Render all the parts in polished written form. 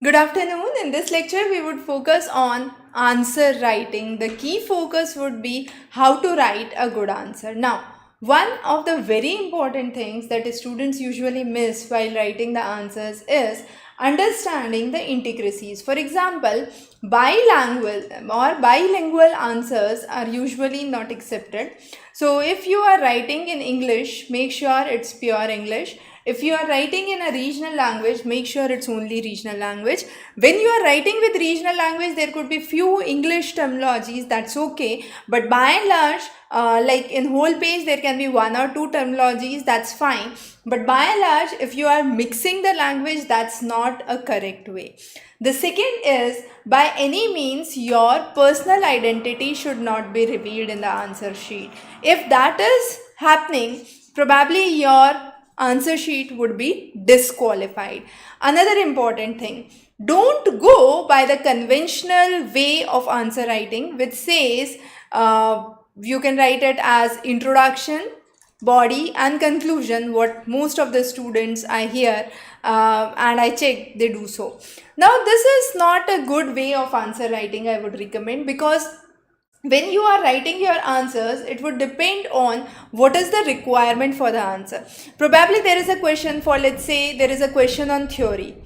Good afternoon. In this lecture, we would focus on answer writing. The key focus would be how to write a good answer. Now, one of the very important things that students usually miss while writing the answers is understanding the intricacies. For example, bilingual answers are usually not accepted. So, if you are writing in English, make sure it's pure English. If you are writing in a regional language, make sure it's only regional language. When you are writing with regional language, there could be few English terminologies, that's okay. But by and large, like in whole page, there can be one or two terminologies, that's fine. But by and large, if you are mixing the language, that's not a correct way. The second is, by any means, your personal identity should not be revealed in the answer sheet. If that is happening, probably your answer sheet would be disqualified. Another important thing, don't go by the conventional way of answer writing, which says you can write it as introduction, body and conclusion, what most of the students I hear and I check, they do so. Now this is not a good way of answer writing, I would recommend, because when you are writing your answers, it would depend on what is the requirement for the answer. Probably there is a question for, let's say, there is a question on theory,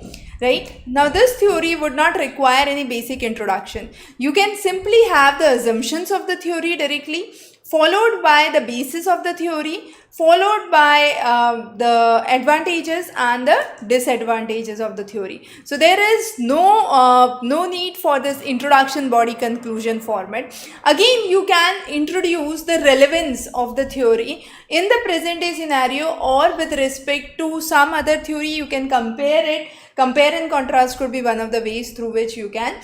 right? Now this theory would not require any basic introduction. You can simply have the assumptions of the theory directly, followed by the basis of the theory, followed by the advantages and the disadvantages of the theory. So there is no need for this introduction, body, conclusion format. Again, you can introduce the relevance of the theory in the present day scenario, or with respect to some other theory, you can compare it. Compare and contrast could be one of the ways through which you can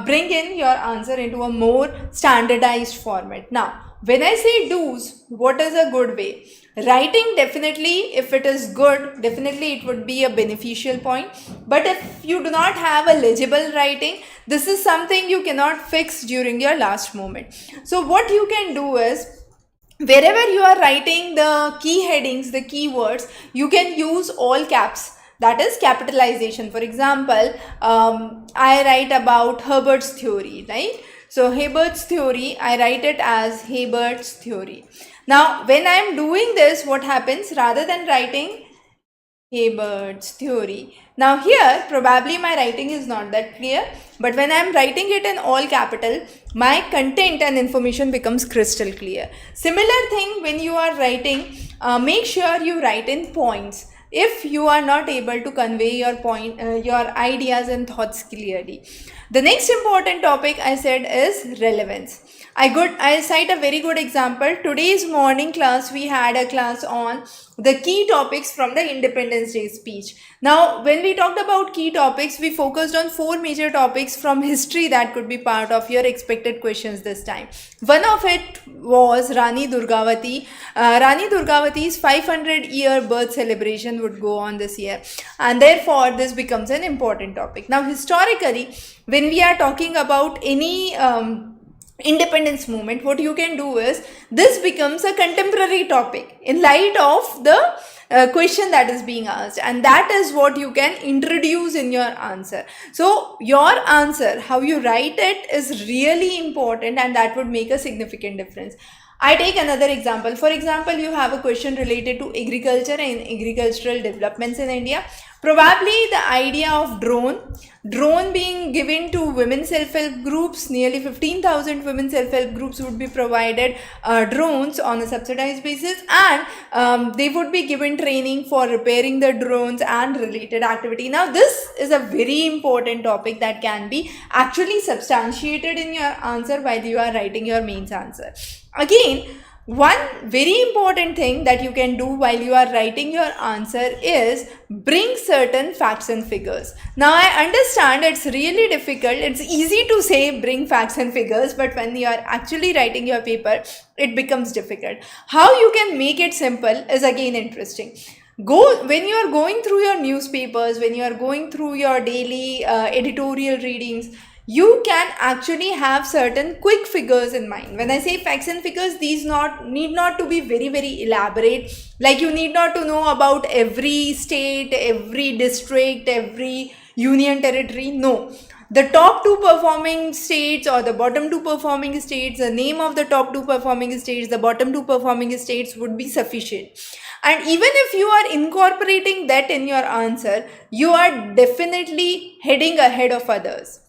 bring in your answer into a more standardized format. Now, when I say do's, what is a good way? Writing, definitely, if it is good, definitely it would be a beneficial point. But if you do not have a legible writing, this is something you cannot fix during your last moment. So what you can do is, wherever you are writing the key headings, the keywords, you can use all caps. That is capitalization. For example, I write about Herbert's theory, right? So Herbert's theory, I write it as Herbert's theory. Now, when I am doing this, what happens? Rather than writing Herbert's theory, now here probably my writing is not that clear, but when I am writing it in all capital, my content and information becomes crystal clear. Similar thing when you are writing, make sure you write in points if you are not able to convey your point, your ideas and thoughts clearly. The next important topic I said is relevance. I cite a very good example. Today's morning class, we had a class on the key topics from the Independence Day speech. Now, when we talked about key topics, we focused on 4 major topics from history that could be part of your expected questions this time. One of it was Rani Durgavati. Rani Durgavati's 500-year birth celebration would go on this year, and therefore this becomes an important topic. Now, historically, when we are talking about any independence movement, what you can do is, this becomes a contemporary topic in light of the question that is being asked, and that is what you can introduce in your answer. So your answer, how you write it, is really important, and that would make a significant difference. I take another example. For example, you have a question related to agriculture and agricultural developments in India. Probably the idea of drone being given to women self-help groups, nearly 15,000 women self-help groups would be provided drones on a subsidized basis, and they would be given training for repairing the drones and related activity. Now this is a very important topic that can be actually substantiated in your answer while you are writing your mains answer. Again, one very important thing that you can do while you are writing your answer is bring certain facts and figures. Now I understand it's really difficult. It's easy to say bring facts and figures, but when you are actually writing your paper, it becomes difficult. How you can make it simple is again interesting. When you are going through your newspapers, when you are going through your daily editorial readings, you can actually have certain quick figures in mind. When I say facts and figures, these need not to be very elaborate. Like you need not to know about every state, every district, every union territory? No. The top 2 performing states or the bottom 2 performing states, the name of the top 2 performing states, the bottom 2 performing states would be sufficient. And even if you are incorporating that in your answer, you are definitely heading ahead of others.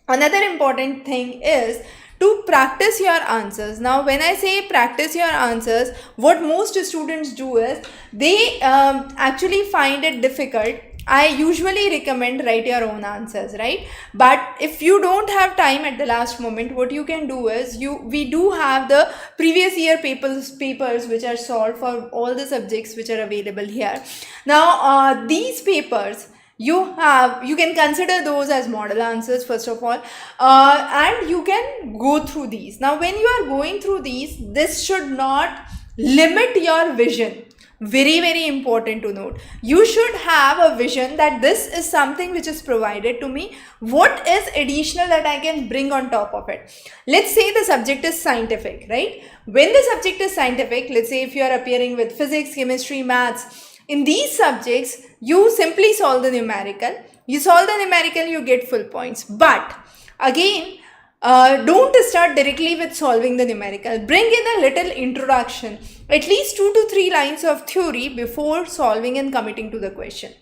Another important thing is to practice your answers. Now, when I say practice your answers, what most students do is they actually find it difficult. I usually recommend write your own answers, right? But if you don't have time at the last moment, what you can do is we do have the previous year papers which are solved for all the subjects which are available here. Now, these papers you can consider those as model answers first of all, and you can go through these. Now, when you are going through these, this should not limit your vision. Very, very important to note. You should have a vision that this is something which is provided to me. What is additional that I can bring on top of it? Let's say the subject is scientific, right? When the subject is scientific, let's say if you are appearing with physics, chemistry, maths, in these subjects, you simply solve the numerical. You solve the numerical, you get full points. But again, don't start directly with solving the numerical. Bring in a little introduction, at least 2 to 3 lines of theory before solving and committing to the question.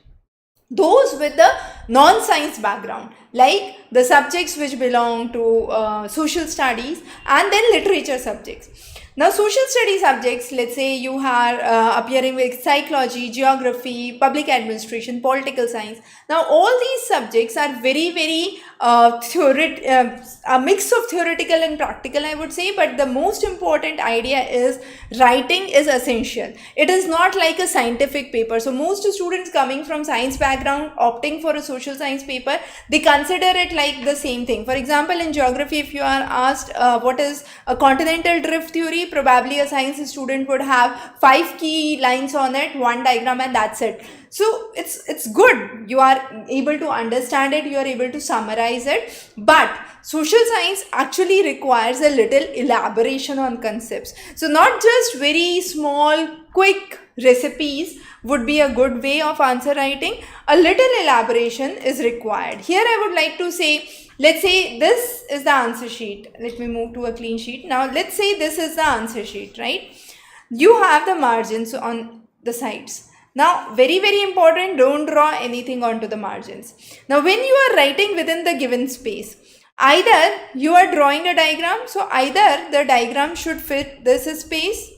Those with the non-science background, like the subjects which belong to social studies and then literature subjects. Now, social study subjects, let's say you are appearing with psychology, geography, public administration, political science. Now, all these subjects are very, very a mix of theoretical and practical, I would say. But the most important idea is writing is essential. It is not like a scientific paper. So, most students coming from science background opting for a social science paper, they consider it like the same thing. For example, in geography, if you are asked what is a continental drift theory, probably a science student would have 5 key lines on it, 1 diagram, and that's it. So it's good. You are able to understand it, you are able to summarize it. But social science actually requires a little elaboration on concepts. So not just very small, quick recipes would be a good way of answer writing. A little elaboration is required. Here I would like to say, let's say this is the answer sheet. Let me move to a clean sheet. Now let's say this is the answer sheet, right? You have the margins on the sides. Now, very, very important, don't draw anything onto the margins. Now, when you are writing within the given space, either you are drawing a diagram, so either the diagram should fit this space,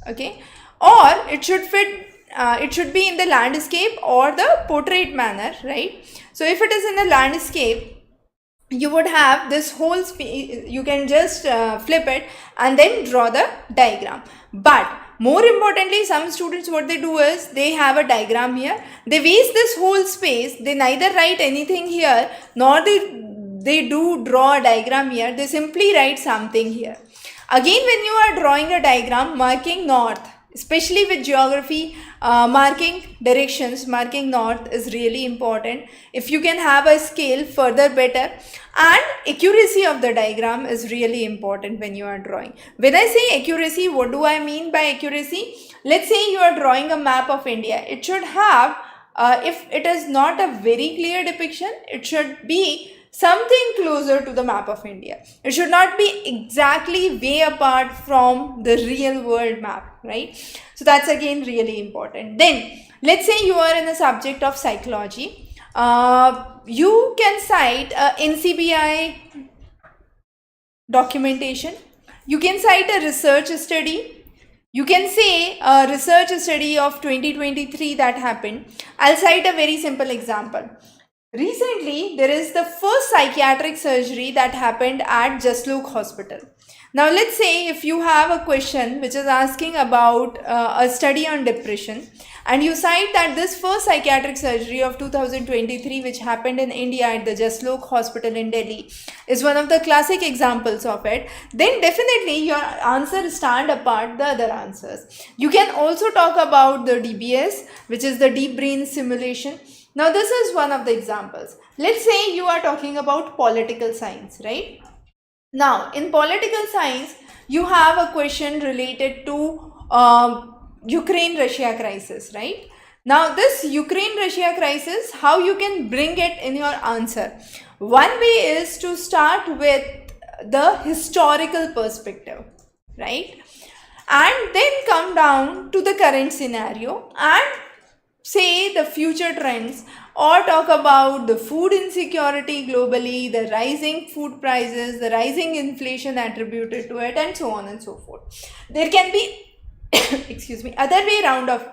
okay, or it should fit, it should be in the landscape or the portrait manner, right? So, if it is in the landscape, you would have this whole space, you can just flip it and then draw the diagram. But more importantly, some students, what they do is they have a diagram here, they waste this whole space, they neither write anything here nor they do draw a diagram here, they simply write something here. Again, when you are drawing a diagram, marking north, especially with geography, marking directions, marking north is really important. If you can have a scale, further better. And accuracy of the diagram is really important when you are drawing. When I say accuracy, what do I mean by accuracy? Let's say you are drawing a map of India. It should have, if it is not a very clear depiction, it should be something closer to the map of India. It should not be exactly way apart from the real world map, right? So that's again really important. Then let's say you are in the subject of psychology. You can cite NCBI documentation. You can cite a research study. You can say a research study of 2023 that happened. I'll cite a very simple example. Recently, there is the first psychiatric surgery that happened at Jaslok Hospital. Now, let's say if you have a question which is asking about a study on depression, and you cite that this first psychiatric surgery of 2023 which happened in India at the Jaslok Hospital in Delhi is one of the classic examples of it, then definitely your answer stand apart the other answers. You can also talk about the DBS, which is the deep brain stimulation. Now, this is one of the examples. Let's say you are talking about political science, right? Now, in political science, you have a question related to Ukraine-Russia crisis, right? Now this Ukraine-Russia crisis, how you can bring it in your answer. One way is to start with the historical perspective, right? And then come down to the current scenario and say the future trends, or talk about the food insecurity globally, the rising food prices, the rising inflation attributed to it, and so on and so forth. There can be excuse me, other way around of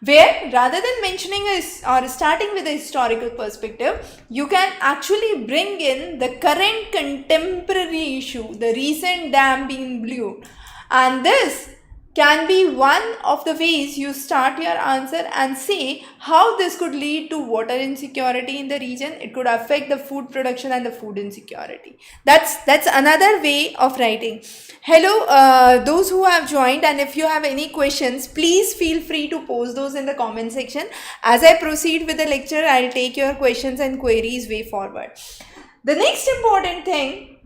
where rather than mentioning or starting with a historical perspective, you can actually bring in the current contemporary issue, the recent dam being blew, and this can be one of the ways you start your answer and say how this could lead to water insecurity in the region. It could affect the food production and the food insecurity. That's another way of writing. Hello, those who have joined, and if you have any questions, please feel free to post those in the comment section. As I proceed with the lecture, I'll take your questions and queries way forward. The next important thing,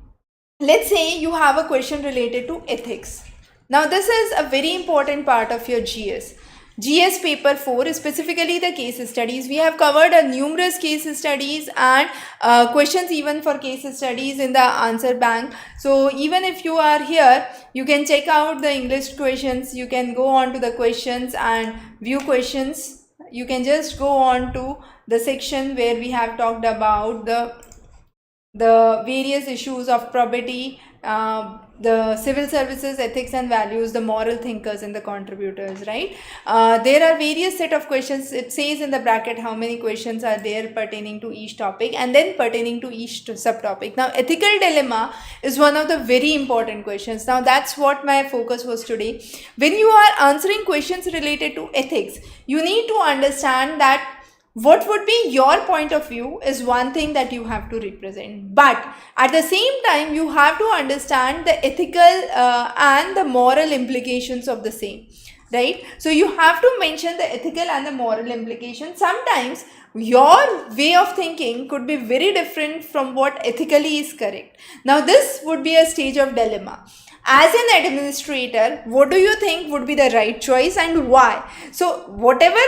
let's say you have a question related to ethics. Now this is a very important part of your GS. GS paper 4, specifically the case studies. We have covered numerous case studies and questions even for case studies in the answer bank. So even if you are here, you can check out the English questions. You can go on to the questions and view questions. You can just go on to the section where we have talked about the various issues of probity, the civil services, ethics and values, the moral thinkers and the contributors, right? There are various set of questions. It says in the bracket how many questions are there pertaining to each topic and then pertaining to each subtopic. Now, ethical dilemma is one of the very important questions. Now, that's what my focus was today. When you are answering questions related to ethics, you need to understand that what would be your point of view is one thing that you have to represent, but at the same time you have to understand the ethical and the moral implications of the same, right? So you have to mention the ethical and the moral implications. Sometimes your way of thinking could be very different from what ethically is correct. Now this would be a stage of dilemma. As an administrator, what do you think would be the right choice and why? So whatever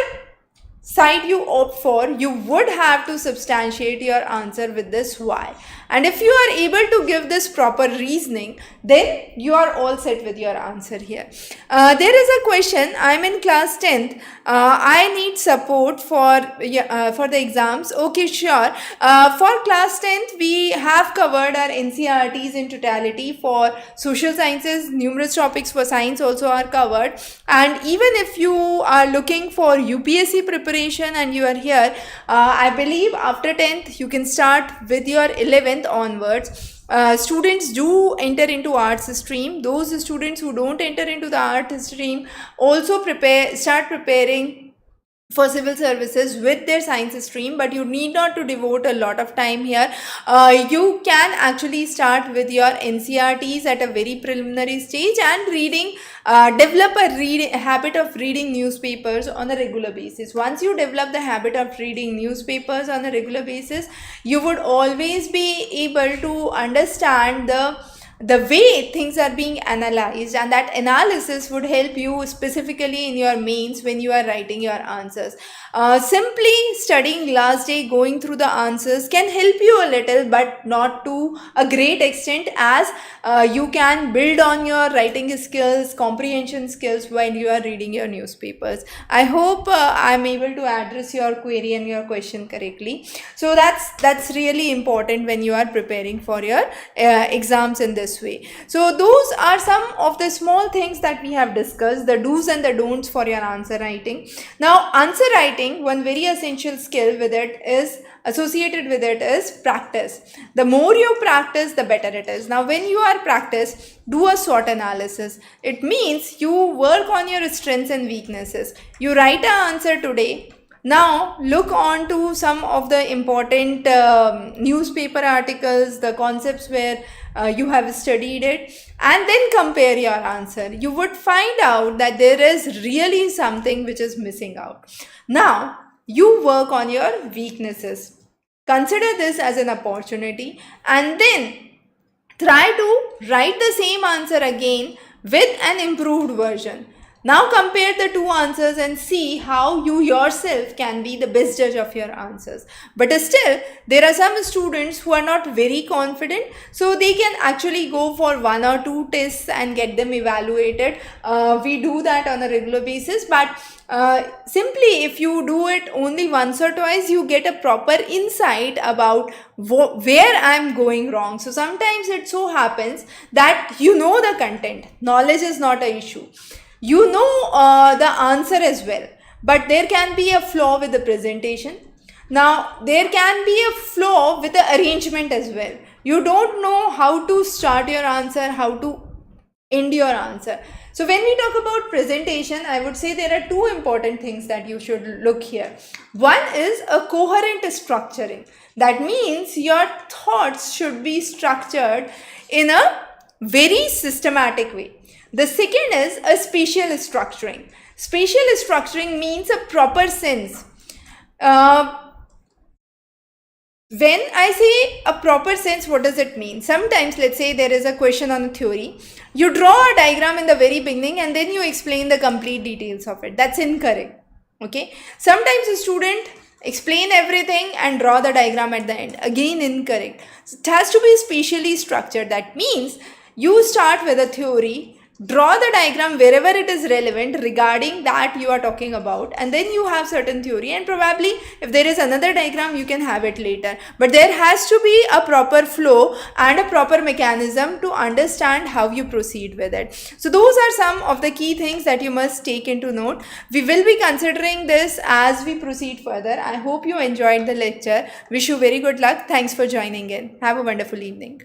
side you opt for, you would have to substantiate your answer with this why. And if you are able to give this proper reasoning, then you are all set with your answer here. There is a question, I'm in class 10th, I need support for the exams. Okay, sure. For class 10th, we have covered our NCERTs in totality. For social sciences, numerous topics for science also are covered. And even if you are looking for UPSC preparation and you are here, I believe after 10th, you can start with your 11th onwards. Students do enter into arts stream. Those students who don't enter into the art stream also start preparing for civil services with their science stream, but you need not to devote a lot of time here. You can actually start with your NCERTs at a very preliminary stage and reading, develop a habit of reading newspapers on a regular basis. Once you develop the habit of reading newspapers on a regular basis, you would always be able to understand the way things are being analyzed, and that analysis would help you specifically in your mains when you are writing your answers. Simply studying last day, going through the answers can help you a little, but not to a great extent, as you can build on your writing skills, comprehension skills while you are reading your newspapers. I hope I'm able to address your query and your question correctly. So that's really important when you are preparing for your exams in this way. So those are some of the small things that we have discussed, the do's and the don'ts for your answer writing. Now, answer writing, one very essential skill with it is associated with it is practice. The more you practice, the better it is. Now, when you are practice, do a SWOT analysis. It means you work on your strengths and weaknesses. You write an answer today. Now, look on to some of the important newspaper articles, the concepts where you have studied it, and then compare your answer. You would find out that there is really something which is missing out. Now, you work on your weaknesses. Consider this as an opportunity and then try to write the same answer again with an improved version. Now compare the two answers and see how you yourself can be the best judge of your answers. But still, there are some students who are not very confident, so they can actually go for 1 or 2 tests and get them evaluated. We do that on a regular basis, but simply if you do it only once or twice, you get a proper insight about where I'm going wrong. So sometimes it so happens that you know the content, knowledge is not an issue. You know the answer as well, but there can be a flaw with the presentation. Now, there can be a flaw with the arrangement as well. You don't know how to start your answer, how to end your answer. So when we talk about presentation, I would say there are two important things that you should look here. One is a coherent structuring. That means your thoughts should be structured in a very systematic way. The second is a spatial structuring. Spatial structuring means a proper sense. When I say a proper sense, what does it mean? Sometimes, let's say there is a question on a theory. You draw a diagram in the very beginning and then you explain the complete details of it. That's incorrect. Okay. Sometimes a student explain everything and draw the diagram at the end. Again, incorrect. So it has to be spatially structured. That means you start with a theory, draw the diagram wherever it is relevant regarding that you are talking about, and then you have certain theory, and probably if there is another diagram you can have it later, but there has to be a proper flow and a proper mechanism to understand how you proceed with it. So those are some of the key things that you must take into note. We will be considering this as we proceed further. I hope you enjoyed the lecture. Wish you very good luck. Thanks for joining in. Have a wonderful evening.